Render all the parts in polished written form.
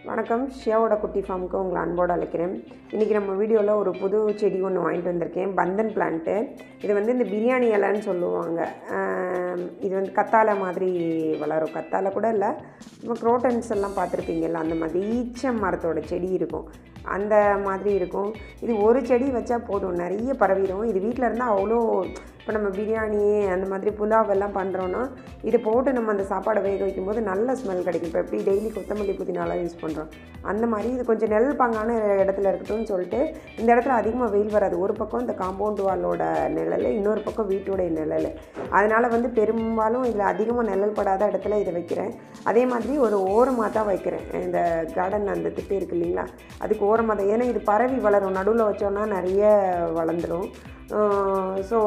வணக்கம். ஷியாவோட குட்டி ஃபார்முக்கு உங்களை அன்போடு அழைக்கிறேன். இன்றைக்கி நம்ம வீடியோவில் ஒரு புது செடி ஒன்று வாங்கிட்டு வந்திருக்கேன். பந்தன் பிளான்ட்டு. இது வந்து இந்த பிரியாணி இலைன்னு சொல்லுவாங்க. இது வந்து கத்தாழை மாதிரி வளரும். கத்தாழை கூட இல்லை, நம்ம குரோட்டன்ஸ் எல்லாம் பார்த்துருப்பீங்கல்ல, அந்த மாதிரி ஈச்ச மரத்தோட செடி இருக்கும், அந்த மாதிரி இருக்கும். இது ஒரு செடி வச்சா போதும், நிறைய பரவிடும். இது வீட்டில் இருந்தால் அவ்வளோ. இப்போ நம்ம பிரியாணி அந்த மாதிரி புலாவ் எல்லாம் பண்ணுறோன்னா இதை போட்டு நம்ம அந்த சாப்பாடை வேக வைக்கும்போது நல்ல ஸ்மெல் கிடைக்கும். இப்போ எப்படி டெய்லி கொத்தமல்லி புதினாலாம் யூஸ் பண்ணுறோம், அந்த மாதிரி இது கொஞ்சம் நெல் பாங்கான இடத்துல இருக்கட்டும்னு சொல்லிட்டு இந்த இடத்துல அதிகமாக வெயில் வராது. ஒரு பக்கம் இந்த காம்பவுண்ட் வாலோட நிழல், இன்னொரு பக்கம் வீட்டோடைய நிழல். அதனால் வந்து பெரும்பாலும் இதில் அதிகமாக நிழல் படாத இடத்துல இதை வைக்கிறேன். அதே மாதிரி ஒரு ஓரமாக தான் வைக்கிறேன். இந்த கார்டன் அந்த திட்டு இருக்குது இல்லைங்களா, அதுக்கு ஓரமாக தான். ஏன்னா இது பரவி வளரும், நடுவில் வச்சோன்னா நிறைய வளர்ந்துடும். ஸோ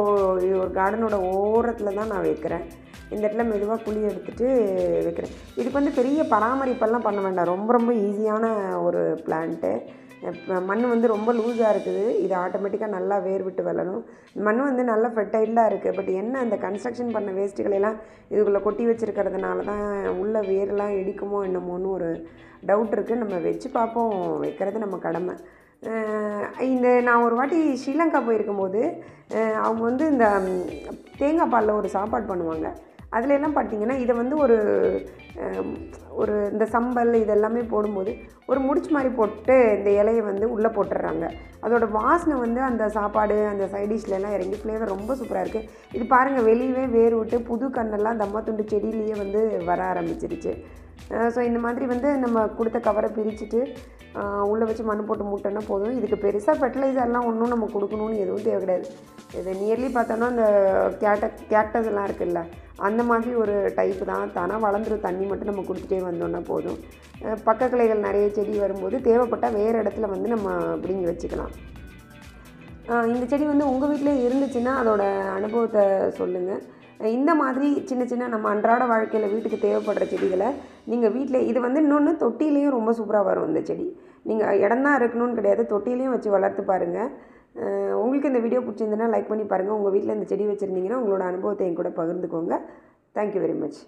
இது ஒரு கார்டனோட ஓரத்தில் தான் நான் வைக்கிறேன். இந்த இடத்துல மெதுவாக குழி எடுத்துகிட்டு வைக்கிறேன். இதுக்கு வந்து பெரிய பராமரிப்பெல்லாம் பண்ண வேண்டாம், ரொம்ப ரொம்ப ஈஸியான ஒரு பிளான்ட்டு. மண் வந்து ரொம்ப லூஸாக இருக்குது, இது ஆட்டோமேட்டிக்காக நல்லா வேர் விட்டு வளரும். மண் வந்து நல்லா ஃபெர்டைலாக இருக்குது. பட் என்ன, அந்த கன்ஸ்ட்ரக்ஷன் பண்ண வேஸ்ட்டுகளெல்லாம் இதுக்குள்ளே கொட்டி வச்சுருக்கிறதுனால தான் உள்ளே வேரெல்லாம் இடிக்குமோ என்னமோன்னு ஒரு டவுட் இருக்குது. நம்ம வச்சு பார்ப்போம், வைக்கிறது நம்ம கடமை. நான் ஒரு வாட்டி ஸ்ரீலங்கா போயிருக்கும்போது அவங்க வந்து இந்த தேங்காய் பாலில் ஒரு சாப்பாடு பண்ணுவாங்க. அதில் எல்லாம் பார்த்திங்கன்னா இதை வந்து ஒரு இந்த சம்பல் இதெல்லாமே போடும்போது ஒரு முடிச்சு மாதிரி போட்டு இந்த இலையை வந்து உள்ளே போட்டுடுறாங்க. அதோட வாசனை வந்து அந்த சாப்பாடு அந்த சைடிஷ்லலாம் இறங்கி ஃப்ளேவர் ரொம்ப சூப்பராக இருக்குது. இது பாருங்கள், வெளியவே வேர் விட்டு புது கண்ணெல்லாம் தம்மா துண்டு செடியிலேயே வந்து வர ஆரம்பிச்சிருச்சு. ஸோ இந்த மாதிரி வந்து நம்ம கொடுத்த கவரை பிரிச்சுட்டு உள்ளே வச்சு மண் போட்டு மூட்டோன்னா போதும். இதுக்கு பெருசாக ஃபெர்டிலைசர்லாம் ஒன்றும் நம்ம கொடுக்கணுன்னு எதுவும் தேவை கிடையாது. இது நியர்லி பார்த்தோன்னா அந்த கேக்டஸ் எல்லாம் இருக்குல்ல, அந்த மாதிரி ஒரு டைப்பு தான். தானாக வளர்ந்துடும், தண்ணி மட்டும் நம்ம கொடுத்துட்டே வந்தோன்னா போதும். பக்க கிளைகள் நிறைய செடி வரும்போது தேவைப்பட்டால் வேறு இடத்துல வந்து நம்ம பிடுங்கி வச்சுக்கலாம். இந்த செடி வந்து உங்கள் வீட்டிலே இருந்துச்சுன்னா அதோட அனுபவத்தை சொல்லுங்கள். இந்த மாதிரி சின்ன சின்ன நம்ம அன்றாட வாழ்க்கையில் வீட்டுக்கு தேவைப்படுற செடிகளை நீங்கள் வீட்டில், இது வந்து இன்னொன்று தொட்டிலையும் ரொம்ப சூப்பராக வரும் இந்த செடி. நீங்கள் இடம்தான் இருக்கணும்னு கிடையாது, தொட்டிலையும் வச்சு வளர்த்து பாருங்கள். உங்களுக்கு இந்த வீடியோ பிடிச்சிருந்துன்னா லைக் பண்ணி பாருங்கள். உங்கள் வீட்டில் இந்த செடி வச்சுருந்தீங்கன்னா உங்களோட அனுபவத்தை என் கூட பகிர்ந்துக்கோங்க. Thank you very much.